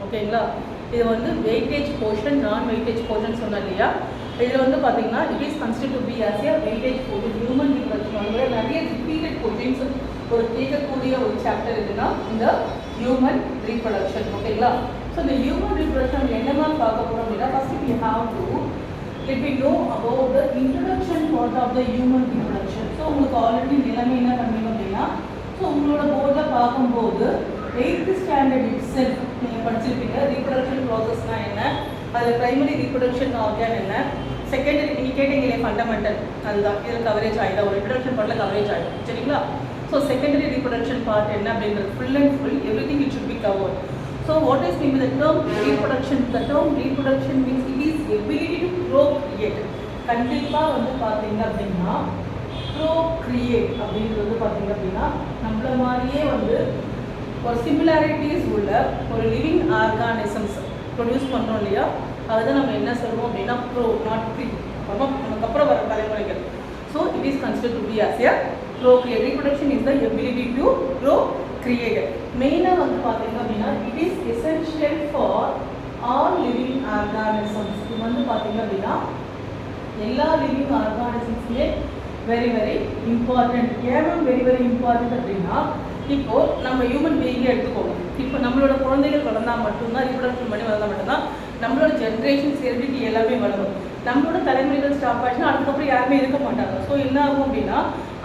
ஓகேங்களா. இது வந்து வெயிட்டேஜ் போர்ஷன், நான் வெயிட்டேஜ் போர்ஷன் சொன்னேன் இல்லையா. இதில் வந்து பார்த்தீங்கன்னா it is considered to be as a weightage portion. Human reproduction வந்து நிறைய ரிப்பீட்டட் கொஷின்ஸ் ஒரு கேட்கக்கூடிய ஒரு சாப்டர் எதுனா இந்த ஹியூமன் ரீப்ரொடக்ஷன். ஓகேங்களா. ஸோ இந்த ஹியூமன் ரீப்ரொடக்ஷன் என்னெல்லாம் பார்க்க போகிறோம் அப்படின்னா, first we have to let me know about the introduction part of the human reproduction. So உங்களுக்கு ஆல்ரெடி நிலைமை என்ன பண்ணுவீங்க அப்படின்னா, ஸோ உங்களோட போர்டில் பார்க்கும்போது 8th ஸ்டாண்டர்ட் இட்செல்ஃப் நீங்கள் படிச்சிருப்பீங்க. ரீப்ரொடக்ஷன் ப்ராசஸ்னால் என்ன, அதில் ப்ரைமரி ரீப்ரொடக்ஷன் ஆர்கன் என்ன, செகண்டரி நீங்கள் கேட்டீங்களே ஃபண்டமெண்டல், அதுதான் இதில் கவரேஜ் ஆகிடும். ஒரு இன்ட்ரடக்ஷன் பார்ட்டில் கவரேஜ் ஆகிடும். சரிங்களா. ஸோ செகண்டரி ரீப்ரொடக்ஷன் பார்ட் என்ன அப்படின்றது full and full everything it should be covered. So what is mean by the term reproduction? The term reproduction means it is ability to procreate. கண்டிப்பாக வந்து பார்த்தீங்க அப்படின்னா procreate அப்படின்றது வந்து பார்த்தீங்க அப்படின்னா நம்மள மாதிரியே வந்து ஒரு சிமிலாரிட்டிஸ் உள்ள ஒரு லிவிங் ஆர்கானிசம்ஸ் ப்ரொடியூஸ் பண்ணுறோம் இல்லையா. அதுதான் நம்ம என்ன சொல்லுவோம் அப்படின்னா ப்ரோ, நாட் ப்ரீ. நமக்கு அப்புறம் வர தலைமுறைகள். So it is considered to be as a procreate. Reproduction is the ability to procreate. மெயினாக வந்து பார்த்தீங்க அப்படின்னா it is essential for all living organisms. இது வந்து பார்த்தீங்க அப்படின்னா எல்லா லிவிங் ஆர்கானிசம்ஸுமே வெரி வெரி இம்பார்ட்டன்ட். ஏன் வெரி வெரி இம்பார்ட்டன்ட் அப்படின்னா, இப்போது நம்ம ஹியூமன் பீயிங்கே எடுத்துக்கோங்க. இப்போ நம்மளோட குழந்தைகள் வளர்ந்தால் மட்டும்தான், ரீப்ரொடக்ஷன் பண்ணி வளர்ந்தால் மட்டும்தான் நம்மளோட ஜென்ரேஷன் ஹெரிடிட்டி எல்லாமே வளரும். நம்மளோட தலைமுறைகள் ஸ்டாப் ஆச்சுன்னா அதுக்கப்புறம் யாருமே இருக்க மாட்டாங்க. ஸோ என்ன ஆகும் அப்படின்னா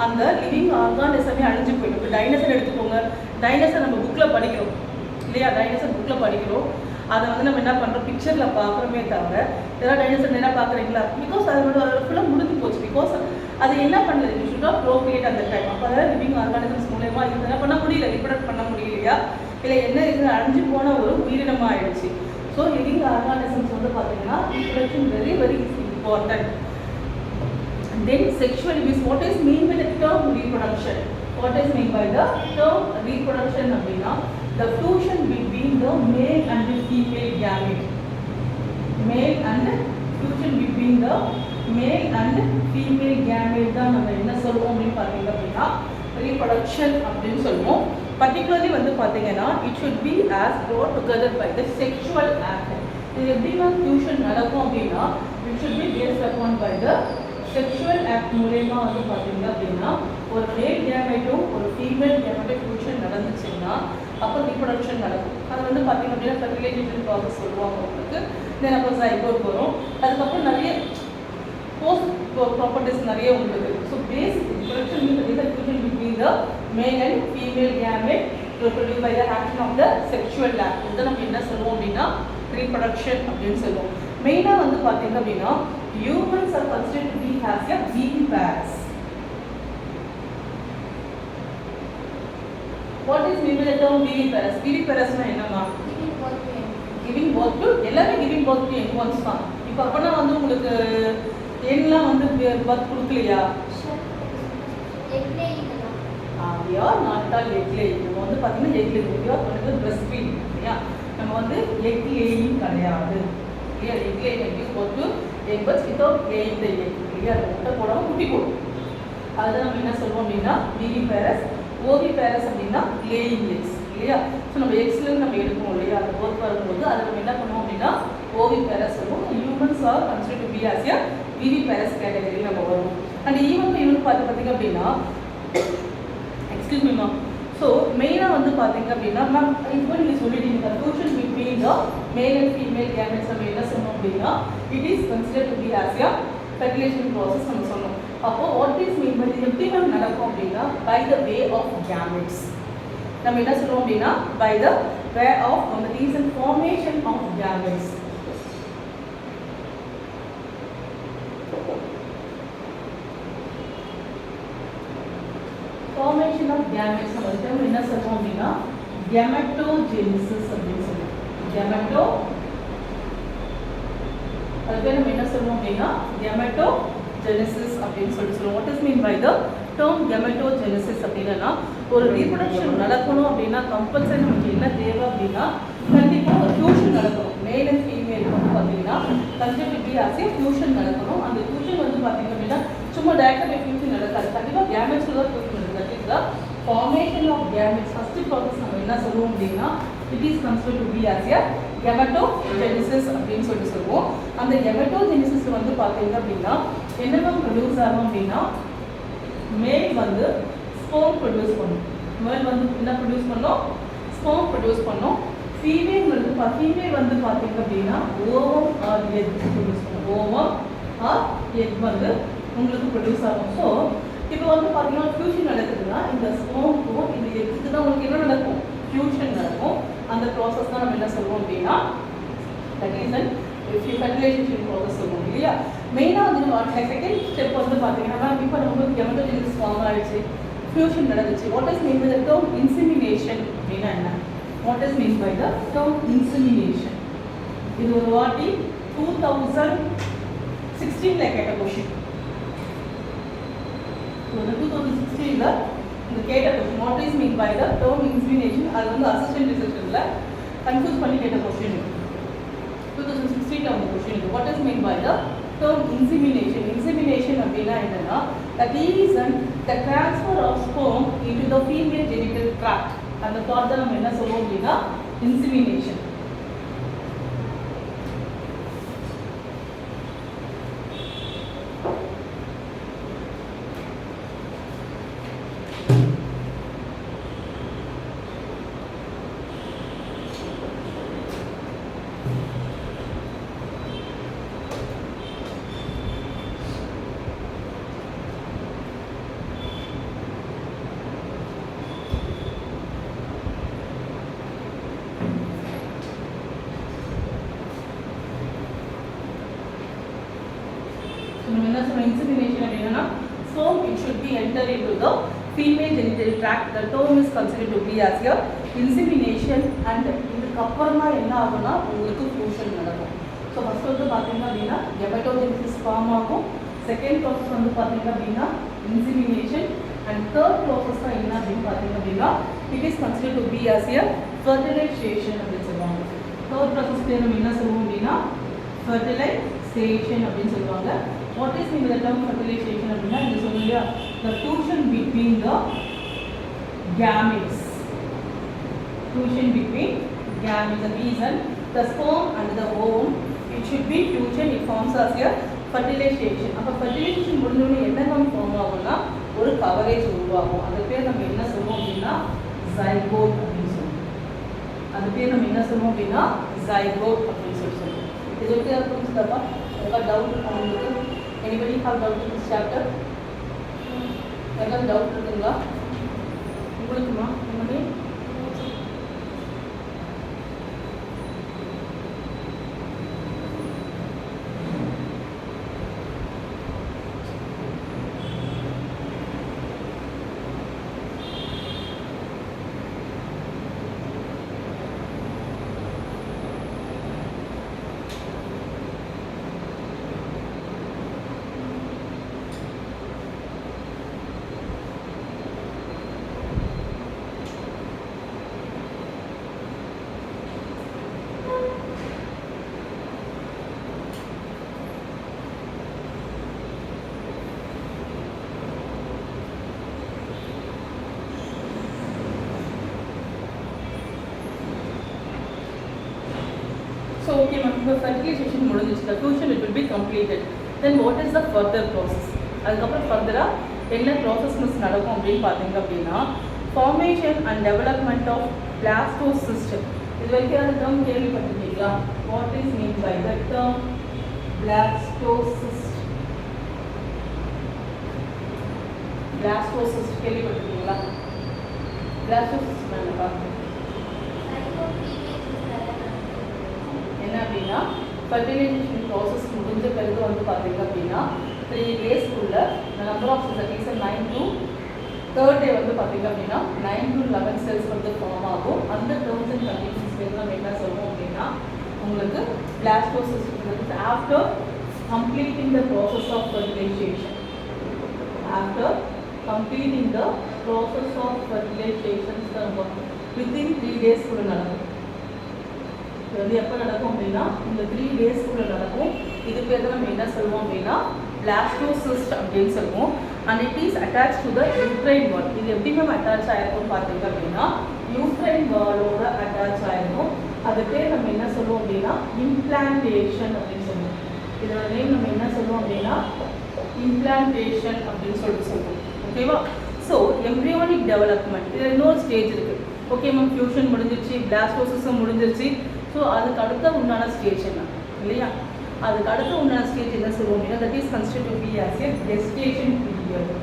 அந்த லிவிங் ஆர்கானிசமே அழிஞ்சு போயிடும். இப்போ டைனோசர் எடுத்துக்கோங்க. டைனோசர் நம்ம புக்கில் படிக்கிறோம் இல்லையா, டைனோசர் புக்கில் படிக்கிறோம். அதை வந்து நம்ம என்ன பண்ணுறோம், பிக்சரில் பார்க்குறோமே தவிர ஏதாவது டைனோசர் நேராக பார்க்குறீங்களா? பிகாஸ் அதோட ஃபுல்லாக முடிஞ்சு போச்சு. பிகாஸ் அது என்ன பண்ணுறது, யூ ஷுட் நாட் ப்ரோக்ரியேட் அந்த டைம். அப்போ அதாவது லிவிங் ஆர்கானிசம்ஸ் மூலயமா இது என்ன பண்ண முடியல, ரீப்ரொடக்ட் பண்ண முடியலையா, இல்லை என்ன இருக்குது, அழிஞ்சு போன ஒரு உயிரினமாக ஆயிடுச்சு. ஸோ லிவிங் ஆர்கானிசம்ஸ் வந்து பார்த்தீங்கன்னா reproduction very very important. Then sexual abuse. What is mean by the term reproduction? What is mean by the term reproduction அப்படின்னா the fusion between the male and the female gamete. Male and fusion between the male and female gamete தான் நம்ம என்ன சொல்லுவோம் அப்படின்னு பார்த்தீங்க அப்படின்னா reproduction அப்படின்னு சொல்லுவோம். Particularly வந்து பார்த்தீங்கன்னா it should be as brought together by the sexual act. இது எப்படின்னா fusion நடக்கும் அப்படின்னா it should be based upon by the sexual act மூலயமா வந்து பார்த்தீங்க அப்படின்னா ஒரு மேல் கேமெட்டும் ஒரு ஃபீமேல் கேமெட்டும் ஃபியூஷன் நடந்துச்சுன்னா அப்போ ரீப்ரொடக்ஷன் நடக்கும். அது வந்து பார்த்தீங்க அப்படின்னா ஃபெர்டிலைசேஷன் ப்ராசஸ் சொல்லுவாங்க உங்களுக்கு. தென் அப்போ சைபோர்ட் வரும். அதுக்கப்புறம் நிறைய போஸ்ட் ப்ராப்பர்ட்டிஸ் நிறைய உள்ளது. So basic reproduction means is the fusion between the male and female gamete produced by the action of the sexual act. இதை நம்ம என்ன சொல்லுவோம் அப்படின்னா ரீப்ரொடக்ஷன் அப்படின்னு சொல்லுவோம். மெயினாக வந்து பார்த்தீங்க அப்படின்னா humans are considered to be as a viviparous. What is mean by the term viviparous? Viviparous na என்னமா? Giving birth to எல்லாமே giving birth to young ones தான். இப்போ அப்பனா வந்து உங்களுக்கு எல்லாம் வந்து birth கொடுக்கலையா? Egg laying. We are not all egg laying. நம்ம வந்து பார்த்தீங்கன்னா egg laying. We are பண்ணுறது breast feeding. இல்லையா? நம்ம வந்து egg laying கிடையாது. இல்லையா? egg laying gives birth to egg birds without laying the egg. இல்லையா? முட்டை போடாமல் குட்டி போடும். அதுதான் நம்ம என்ன சொல்லுவோம் அப்படின்னா விவிபேரஸ். ஓவிபேரஸ் அப்படின்னா லேயிங் எக்ஸ். இல்லையா? ஸோ நம்ம எக்ஸ்லேருந்து நம்ம எடுப்போம் இல்லையா, அந்த ஒர்க் வரும்போது அதை நம்ம என்ன பண்ணுவோம் அப்படின்னா ஓவிபேரஸ் சொல்லுவோம். Humans are considered to be as a viviparous category நம்ம வருவோம். அண்ட் ஈவன் பார்த்தீங்க அப்படின்னா எக்ஸ்கியூஸ் மீ மேம். ஸோ மெயினாக வந்து பார்த்தீங்க அப்படின்னா மேம் இப்போ நீங்கள் சொல்லிட்டீங்க fusion between the male and female gametes நம்ம என்ன சொன்னோம் அப்படின்னா it is considered to be as a fertilization process நம்ம சொன்னோம். அப்போது வாட் இஸ் மீன் பை எப்படி மேம் நடக்கும் அப்படின்னா by the way of gametes. நம்ம என்ன சொல்லுவோம் அப்படின்னா பை த வே ஆஃப் அந்த reason formation of gametes. formation of gametes நம்ம என்ன சொல்றோம் அப்படின்னா gametogenesis அப்படின்னு சொல்றோம். gameto அதுக்கு நம்ம என்ன சொல்றோம் அப்படின்னா gametogenesis அப்படின்னு சொல்றோம். what is mean by the term gametogenesis அப்படின்னா ஒரு ரீப்ரொடக்ஷன் நடக்கணும் அப்படின்னா கம்பல்சரி நமக்கு என்ன தேவை அப்படின்னா கண்டிப்பா ஒரு ஃபியூஷன் நடக்கணும். மேல் அண்ட் ஃபீமேல் வந்து பார்த்தீங்கன்னா கன்ஜெக்டிவ்லி ஆஸ் ஏ ஃபியூஷன் நடக்கணும். அந்த ஃபியூஷன் வந்து பார்த்தீங்க அப்படின்னா சும்மா டைரக்டாக ஃபியூஷன் நடக்காது. கண்டிப்பாக கேமெட்ஸில் தான் ஃபியூஷன் நடக்குது. That is the formation of gametes. First process நம்ம என்ன சொல்லுவோம் அப்படின்னா it is considered to be as a gametogenesis அப்படின்னு சொல்லுவோம். அந்த கெமட்டோஜெனிசிஸ் வந்து பார்த்தீங்க அப்படின்னா என்னெல்லாம் ப்ரொடியூஸ் ஆகும் அப்படின்னா மேல் வந்து ஸ்போம் ப்ரொடியூஸ் பண்ணும். மேல் வந்து என்ன ப்ரொடியூஸ் பண்ணோம்? ஸ்போம் ப்ரொடியூஸ் பண்ணோம். ஃபீமேல் வந்து பார்த்தீங்க அப்படின்னா ஓவம் ஆர் எக் ப்ரொடியூஸ் பண்ணும். ஓவம் ஆர் எக் வந்து உங்களுக்கு ப்ரொடியூஸ் ஆகும். ஸோ இப்போ வந்து பார்த்தீங்கன்னா ஃபியூஷன் நடக்குதுன்னா இந்த ஸ்போமுக்கும் இந்த எக்குக்கு தான் உங்களுக்கு என்ன நடக்கும்? ஃபியூஷன் நடக்கும். அந்த ப்ராசஸ் தான் நம்ம என்ன சொல்லுவோம் அப்படின்னா that is an fertilization process சொல்லுவோம் இல்லையா? மெயினாக வந்து செகண்ட் ஸ்டெப் வந்து பார்த்தீங்கன்னா இப்போ நம்ம கெமட்டோஜெனிசிஸ் ஃபார்ம் ஆயிடுச்சு, ஃபியூஷன் நடந்துச்சு. What is mean by the term insemination அப்படின்னா என்ன? What is mean by the term insemination? இது ஒரு வாட்டி 2016 கேட்ட கொஷின். 2016 இந்த கேட்ட question what is mean by the term insemination. அது வந்து அசிஸ்டன்ட் ரிசர்ச்சில் கன்ஃபியூஸ் பண்ணி கேட்ட கொஷின். 2016 அந்த கொஷின் இது. What is mean by the term insemination? Insemination அப்படின்னா என்னன்னா that is the transfer of sperm into the female genital tract. அந்த part தான் நம்ம என்ன சொல்லுவோம் அப்படின்னா இன்சிமினேஷன். Insemination அப்படின்னா sperm it should be enter into the female genital tract. The term is considered to be as a insemination and இதுக்கு அப்புறமா என்ன ஆகும்னா உங்களுக்கு ஃபியூஷன் நடக்கும். ஸோ ஃபர்ஸ்ட் வந்து பார்த்தீங்க அப்படின்னா கெமட்டோஜெனிசிஸ் ஃபார்ம் ஆகும். செகண்ட் ப்ராசஸ் வந்து பார்த்தீங்க அப்படின்னா இன்சிமினேஷன் அண்ட் தேர்ட் ப்ராசஸ் தான் என்ன அப்படின்னு பார்த்தீங்க அப்படின்னா it is considered to be as a fertilization அப்படின்னு சொல்லுவாங்க. தேர்ட் ப்ராசஸ் பேர் நம்ம என்ன சொல்லுவோம் அப்படின்னா fertilization அப்படின்னு சொல்லுவாங்க. What is mean by the term fertilization அப்படின்னா இது சொல்லுங்க the fusion between the gametes. Fusion between gametes. The reason the sperm and the ovum it should be fusion. It forms as a fertilization. அப்போ fertilization முடிஞ்சோடனே என்ன form ஆகும்னா ஒரு coverage உருவாகும். அது பேர் நம்ம என்ன சொல்லுவோம் அப்படின்னா ஜைகோட் அப்படின்னு சொல்லுவோம். அது பேர் நம்ம என்ன சொல்லுவோம் அப்படின்னா ஜைகோட் அப்படின்னு சொல்லுவோம். இது வந்து புரிஞ்சுதாப்பா? ஏதாவது டவுட் இருக்கா உங்களுக்கு? Anybody have doubt in this chapter? ஏதாவது டவுட் இருக்குங்களா உங்களுக்குமா? என்னது So okay, the fertilization முடிஞ்சிச்சு, the fusion it will be completed. Then what is the further process? அதுக்கப்புறம் ஃபர்தரா என்ன ப்ராசஸ் நடக்கும் அப்படின்னு பார்த்தீங்க அப்படின்னா formation and development of blastocyst. இது வரைக்கும் அந்த term கேள்விப்பட்டிருக்கீங்களா? What is meant by the term blastocyst? Blastocyst கேள்விப்பட்டிருக்கீங்களா? Blastocyst என்னப்பா? என்ன அப்படின்னா ஃபர்டிலைசேஷன் ப்ராசஸ் முடிஞ்ச பிறகு வந்து பார்த்தீங்க அப்படின்னா 3 daysக்குள்ள number of cells 9 to 3rd day வந்து பார்த்தீங்க அப்படின்னா 9 to 11 cells வந்து ஃபார்ம் ஆகும். அந்த டேர்ம்ஸ் அண்ட் கண்டிஷன்ஸ் பேர் நம்ம என்ன சொல்லுவோம் அப்படின்னா உங்களுக்கு blastocyst. After completing the process of fertilization, after completing the process of fertilization within 3 daysக்குள்ள நடக்கும். இது வந்து எப்போ நடக்கும் அப்படின்னா இந்த 3 daysக்குள்ள நடக்கும். இது பேர் தான் நம்ம என்ன சொல்லுவோம் அப்படின்னா பிளாஸ்டோசிஸ்ட் அப்படின்னு சொல்லுவோம். And it is attach to the uterine wall. இது எப்படி நம்ம அட்டாச் ஆகிருக்கும் பார்த்தீங்க அப்படின்னா யூட்ரைன் வாலோட அட்டாச் ஆகிருக்கும். அது பேர் நம்ம என்ன சொல்லுவோம் அப்படின்னா இம்ப்ளான்டேஷன் அப்படின்னு சொல்லுவோம். இதோட நேம் நம்ம என்ன சொல்லுவோம் அப்படின்னா இம்ப்ளான்டேஷன் அப்படின்னு சொல்லுவோம். ஓகேவா? ஸோ எம்ப்ரியானிக் டெவலப்மெண்ட் இதில் இன்னொரு ஸ்டேஜ் இருக்குது. ஓகே மேம், ஃபியூஷன் முடிஞ்சிருச்சு, பிளாஸ்டோசிஸும் முடிஞ்சிருச்சு. ஸோ அதுக்கு அடுத்த உண்டான ஸ்டேஜ் என்ன இல்லையா? அதுக்கு அடுத்த உண்டான ஸ்டேஜ் என்ன சொல்லுவோம் அப்படின்னா that is considered to be as a gestation period.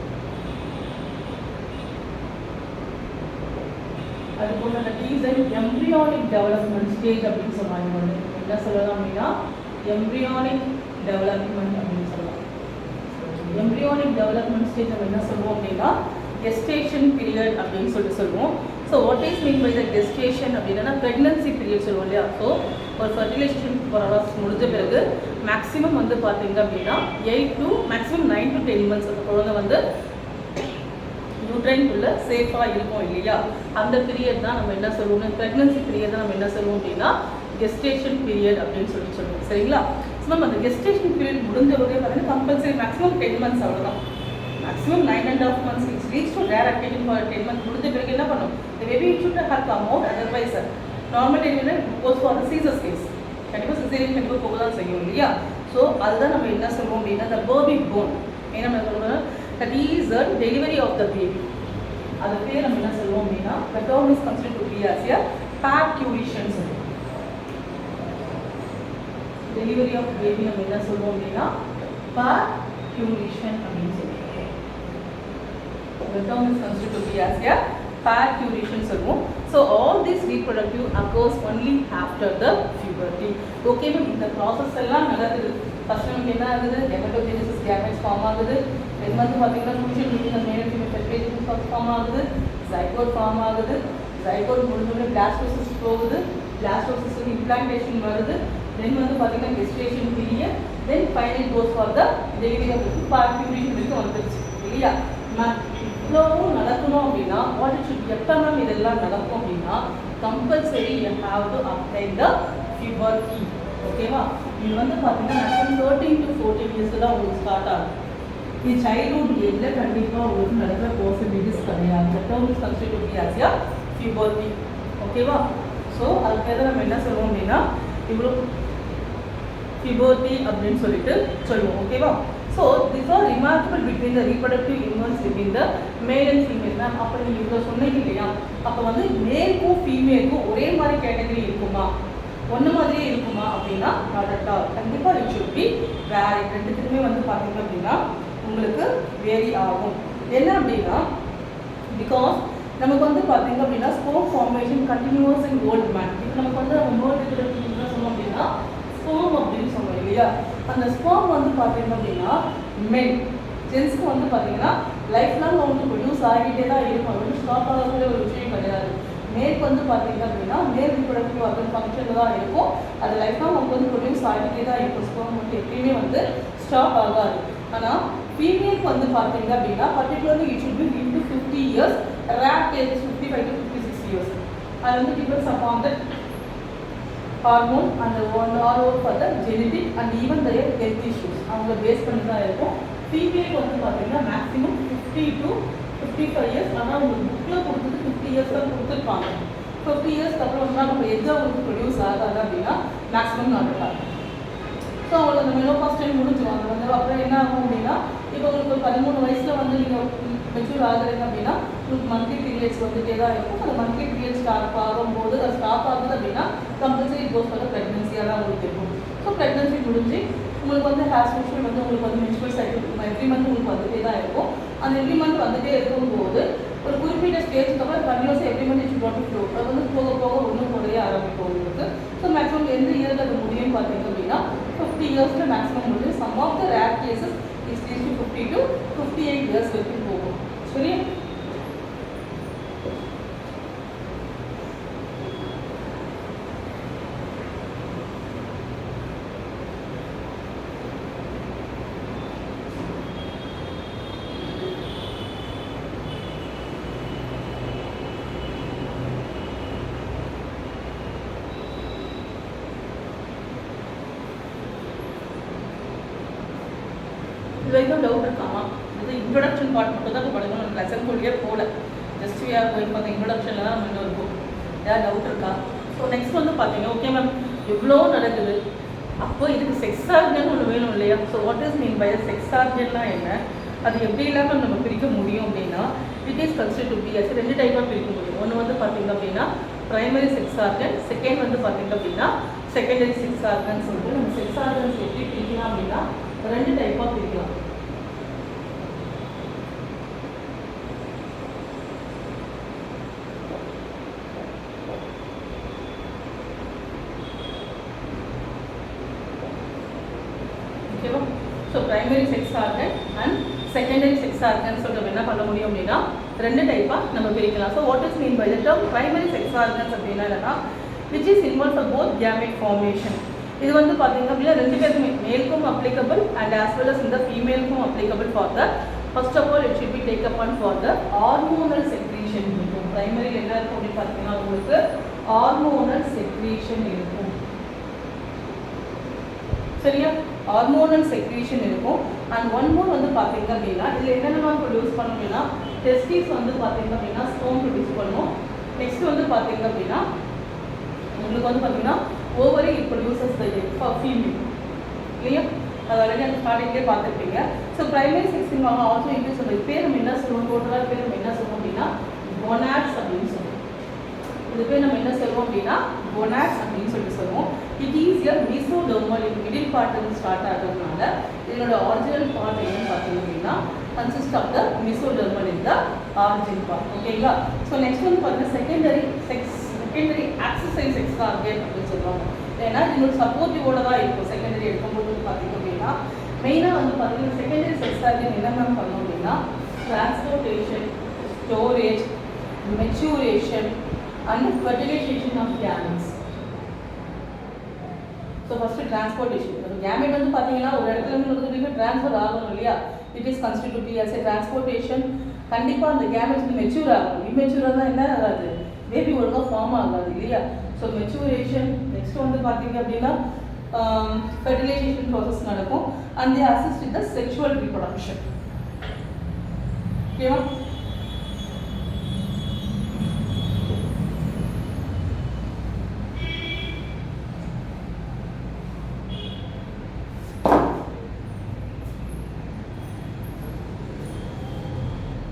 அது போல that is an embryonic development stage அப்படின்னு சொல்லுவாங்க. என்ன சொல்லலாம் அப்படின்னா எம்ப்ரியானிக் டெவலப்மெண்ட் அப்படின்னு சொல்லலாம். எம்ப்ரியானிக் டெவலப்மெண்ட் ஸ்டேஜ் நம்ம என்ன சொல்லுவோம் அப்படின்னா கெஸ்டேஷன் பீரியட் அப்படின்னு சொல்லுவோம். So what is mean by the gestation அப்படின்னா ப்ரெக்னன்சி பீரியட் சொல்லுவோம் இல்லையா? ஸோ ஒரு ஃபர்டிலைசேஷன் ப்ராசஸ் முடிஞ்ச பிறகு மேக்ஸிமம் வந்து பார்த்தீங்க அப்படின்னா 8 to மேக்ஸிமம் 9 to 10 months அந்த குழந்தை வந்து யூட்ரைனுக்குள்ளே சேஃபாக இருக்கும் இல்லையா? அந்த பீரியட் தான் நம்ம என்ன சொல்லுவோம், ப்ரெக்னன்சி பீரியட் தான் நம்ம என்ன சொல்லுவோம் அப்படின்னா கெஸ்டேஷன் பீரியட் அப்படின்னு சொல்லுவோம். சரிங்களா? ஸோ நம்ம அந்த கெஸ்டேஷன் பீரியட் முடிஞ்ச உடனே பார்த்தீங்கன்னா கம்பல்சரி மேக்ஸிமம் 10 months அவ்வளோதான். Maximum 9.5 months it's reach to rare activity for 10 months முடிஞ்ச பிறகு என்ன பண்ணும், the baby should have come out, otherwise normal delivery goes for சீசஸ் கேஸ். கண்டிப்பாக சிசேரியன் கண்டிப்பாக போக தான் செய்யும் இல்லையா? ஸோ அதுதான் நம்ம என்ன சொல்லுவோம் அப்படின்னா the baby born. என்ன நம்ம சொல்லுவோம், that is the delivery of the baby. அது பேர் நம்ம என்ன சொல்லுவோம் அப்படின்னா the term is considered to be as a parturition. Delivery of baby நம்ம என்ன சொல்லுவோம் அப்படின்னா parturition அப்படின்னு சொல்லுவோம். The term is considered to be as a parturition சொல்லுவோம். So all this reproductive occurs only after the puberty. Okay ma'am, இந்த process எல்லாம் நடக்குது. ஃபர்ஸ்ட் நமக்கு என்ன ஆகுது, கெமட்டோஜெனிசிஸ் கேமெட்ஸ் ஃபார்ம் ஆகுது. தென் வந்து பார்த்தீங்கன்னா fusion meeting male female fertilisation form ஆகுது, ஜைகோட் ஃபார்ம் ஆகுது. ஜைகோட் முடிஞ்சோடனே பிளாஸ்டோசிஸ் போகுது, பிளாஸ்டோசிஸ்க்கு இம்ப்ளான்டேஷன் வருது. தென் வந்து பார்த்தீங்கன்னா gestation period, then final goes for the delivery of parturition வரைக்கும் வந்துருச்சு இல்லையா? இவ்வளவும் நடக்கணும் அப்படின்னா வாட் இட் ஷுட் எப்போ மேம் இதெல்லாம் நடக்கும் அப்படின்னா compulsory you have to apply the puberty. ஓகேவா? இது வந்து பார்த்தீங்கன்னா மேக்ஸிமம் 13 to 14 years தான் உங்களுக்கு ஸ்டார்ட் ஆகும். இது சைல்ட்ஹுட் ஏஜில் கண்டிப்பாக உங்களுக்கு நடக்கிற பாசிபிலிட்டிஸ் கிடையாது. The term is considered to be as a puberty. ஓகேவா? ஸோ அதுக்கு நம்ம என்ன சொல்லுவோம் அப்படின்னா இவ்வளோ puberty அப்படின்னு சொல்லிட்டு சொல்லுவோம். ஓகேவா? So this are remarkable between the reproductive universe between the male and female. Ma'am அப்போ நீங்கள் இவ்வளோ சொன்னீங்க இல்லையா? அப்போ வந்து மேலுக்கும் ஃபீமேலுக்கும் ஒரே மாதிரி கேட்டகரி இருக்குமா, ஒன்று மாதிரியே இருக்குமா அப்படின்னா நாட் அட் ஆல். கண்டிப்பாக இட் ஷுட் பி வேரி. ரெண்டுத்துக்குமே வந்து பார்த்தீங்க அப்படின்னா உங்களுக்கு வேரி ஆகும். என்ன அப்படின்னா பிகாஸ் நமக்கு வந்து பார்த்தீங்க அப்படின்னா ஸ்போம் ஃபார்மேஷன் கண்டினியூஸ் இன் ஓல்ட் மேன். இப்போ நமக்கு வந்து நம்ம மோல்ட் என்ன சொன்னோம் அப்படின்னா ஸ்போம் அப்படின்னு சொன்னோம் இல்லையா? அந்த ஸ்போம் வந்து பார்த்தீங்க அப்படின்னா மென் ஜென்ஸ்க்கு வந்து பார்த்தீங்கன்னா லைஃப் லாங் வந்து ப்ரொடியூஸ் ஆகிட்டே தான் இருக்கும். அது வந்து ஸ்டாப் ஆகக்கூடிய ஒரு விஷயம் கிடையாது. மேற்கு வந்து பார்த்தீங்க அப்படின்னா மேல் ரிப்ரொடக்டிவ் ஆர்கன் ஃபங்க்ஷனில் தான் இருக்கும். அது லைஃப் லாங் அவங்க வந்து ப்ரொடியூஸ் ஆகிட்டே தான் இருக்கும். ஸ்போம் வந்து எப்பயுமே வந்து ஸ்டாப் ஆகாது. ஆனால் ஃபீமேலுக்கு வந்து பார்த்தீங்க அப்படின்னா particularly it should B into 50 years, rare cases 55 to 56 years. அது வந்து டிபெண்ட்ஸ் அப்பான் த ஹார்மோன் அந்த all for the genetic and even the health issues அவங்க பேஸ் பண்ணி தான் இருக்கும். ஃபீமேலுக்கு வந்து பார்த்தீங்கன்னா மேக்ஸிமம் 50 to 55 years. ஆனால் உங்களுக்கு புக்கில் கொடுத்தது 50 years தான் கொடுத்துருப்பாங்க. 50 years அப்புறம் வந்து நம்ம எஜ்ஜாக உங்களுக்கு ப்ரொடியூஸ் ஆகாது அப்படின்னா மேக்ஸிமம் நடக்கலாம். ஸோ அவங்களுக்கு அந்த மெனோபாஸ் டைம் முடிஞ்சிடும். அது வந்து அப்புறம் என்ன ஆகும் அப்படின்னா இப்போ உங்களுக்கு ஒரு 13 வயசில் வந்து நீங்கள் மெச்சூர் ஆகுறீங்க அப்படின்னா உங்களுக்கு மந்த்லி பீரியட்ஸ் வந்துட்டே தான் இருக்கும். அந்த மந்த்லி பீரியட் ஸ்டார்ட் ஆகும்போது அது ஸ்டாப் ஆகுது அப்படின்னா கம்பல்சரி கோஸ் ஃபார் ப்ரெக்னன்சியாக தான் உங்களுக்கு இருக்கும். ஸோ ப்ரெக்னன்சி முடிஞ்சு உங்களுக்கு வந்து ஹேர் யூஷுவல் வந்து உங்களுக்கு வந்து மென்ஸ்ட்ரல் சைக்கிள் எவ்ரி மந்த் உங்களுக்கு வந்துட்டே தான் இருக்கும். அந்த எவ்ரி மந்த் வந்துட்டே இருக்கும்போது ஒரு குறிப்பிட்ட ஸ்டேஜுக்கு அப்புறம் கண்டினியூஸாக every month it's not flow. அது வந்து போக போக ஒன்றும் குறைய ஆரம்பிக்கும் உங்களுக்கு. ஸோ மேக்ஸிமம் எந்த இயரில் அது முடியும்னு பார்த்தீங்க அப்படின்னா 50 years மேக்ஸிமம் முடியும். Some of the rare cases it's reach to 50 to 58 years வரைக்கும் போகும். சரியா? இது வரைக்கும் டவுட் இருக்காமா? இது இன்ட்ரொடக்ஷன் பார்ட் மட்டும் தான் படிக்கணும். நம்ம லெசன் குள்ளேயே போகல. Just we are going for the இன்ட்ரொடக்ஷனில் தான் நம்ம இன்னும் இருக்கும். ஏதாவது டவுட் இருக்கா? ஸோ நெக்ஸ்ட் வந்து பார்த்தீங்கன்னா ஓகே மேம் இவ்வளோ நடக்குது, அப்போ இதுக்கு செக்ஸ் ஆர்கன் ஒன்று வேணும் இல்லையா? So what is mean by sex ஆர்கன்னா என்ன, அது எப்படி இல்லாமல் நம்ம பிரிக்க முடியும் அப்படின்னா it is considered to be as 2 டைப்பாக பிரிக்க முடியும். ஒன்று வந்து பார்த்தீங்க அப்படின்னா பிரைமரி செக்ஸ் ஆர்கன், செகண்ட் வந்து பார்த்தீங்க அப்படின்னா செகண்டரி செக்ஸ் ஆர்கன் சொல்லிட்டு நம்ம செக்ஸ் ஆர்கன்ஸ் எப்படி பிரிக்கலாம் அப்படின்னா 2 டைப்பாக பிரிக்கலாம். ஓகேவா? So primary sex organ and secondary sex organ சொல்லிட்டு என்ன பண்ண முடியும் அப்படின்னா 2 டைப்பாக நம்ம பிரிக்கலாம். So what is mean by the term primary sex organs அப்படின்னா என்னன்னா which is involved for both gamete formation. இது வந்து பார்த்தீங்க அப்படின்னா 2 பேருக்குமே மேலுக்கும் applicable and as well as இந்த ஃபீமேலுக்கும் applicable for the first of all it should be take up on for the hormonal secretion இருக்கும். பிரைமரியில் என்ன இருக்கும் அப்படின்னு பார்த்தீங்கன்னா உங்களுக்கு ஹார்மோனல் செக்ரீஷன் இருக்கும். சரியா? ஹார்மோனல் செக்ரீஷன் இருக்கும். அண்ட் ஒன் மோர் வந்து பார்த்தீங்க அப்படின்னா இதில் என்னென்ன ப்ரொடியூஸ் பண்ணணும்னா டெஸ்டிஸ் வந்து பார்த்தீங்க அப்படின்னா ஸ்பெர்ம் ப்ரொடியூஸ் பண்ணும். நெக்ஸ்ட் வந்து பார்த்தீங்க அப்படின்னா உங்களுக்கு வந்து பார்த்தீங்கன்னா ovary it produces the egg for female இல்லையா? அது ஆல்ரெடி அந்த ஸ்டார்டிங்லேயே பார்த்துருப்பீங்க. So primary sex involve also include சொல்லுவோம். பேர் நம்ம என்ன சொல்லுவோம், டோட்டலாக பேர் நம்ம என்ன சொல்லுவோம் அப்படின்னா கொனாட்ஸ் அப்படின்னு சொல்லுவோம். இது பேர் நம்ம என்ன சொல்லுவோம் அப்படின்னா கொனாட்ஸ் அப்படின்னு சொல்லுவோம். It is a mesodermal middle part வந்து ஸ்டார்ட் ஆகிறதுனால இதனோட ஆரிஜினல் பார்ட் என்னன்னு பார்த்தீங்க அப்படின்னா consist of the mesodermal in the origin part. ஓகேங்களா? ஸோ நெக்ஸ்ட் வந்து பார்த்தீங்கன்னா செகண்டரி ஆக்சசைஸ் செக்ஸ் ஆர்கன் அப்படின்னு சொல்லுவாங்க. ஏன்னா இதோட சப்போர்ட்டிவோட தான் இருக்கும். செகண்டரி எடுக்கும்போது வந்து பார்த்தீங்க அப்படின்னா மெயினாக வந்து பார்த்தீங்கன்னா செகண்டரி செக்ஸ் ஆர்கன் என்ன மேம் பண்ணோம் அப்படின்னா transportation, storage, maturation and fertilization of gametes. So first transportation. Gamete வந்து பார்த்தீங்கன்னா ஒரு இடத்துல இருந்து இன்னொரு இடத்துக்கு ட்ரான்ஸ்ஃபர் ஆகணும் இல்லையா? It is considered to be as a transportation. கண்டிப்பாக அந்த கேமெட்ஸ் வந்து மெச்சூர் ஆகும். இம்மெச்சூராக தான் என்ன ஆகாது, பேபி ஒழுங்காக ஃபார்ம் ஆகாது இல்லையா? So maturation. நெக்ஸ்ட் வந்து பார்த்தீங்க அப்படின்னா ஃபெர்டிலைசேஷன் ப்ராசஸ் நடக்கும் and they assist in the sexual reproduction. ஓகேவா?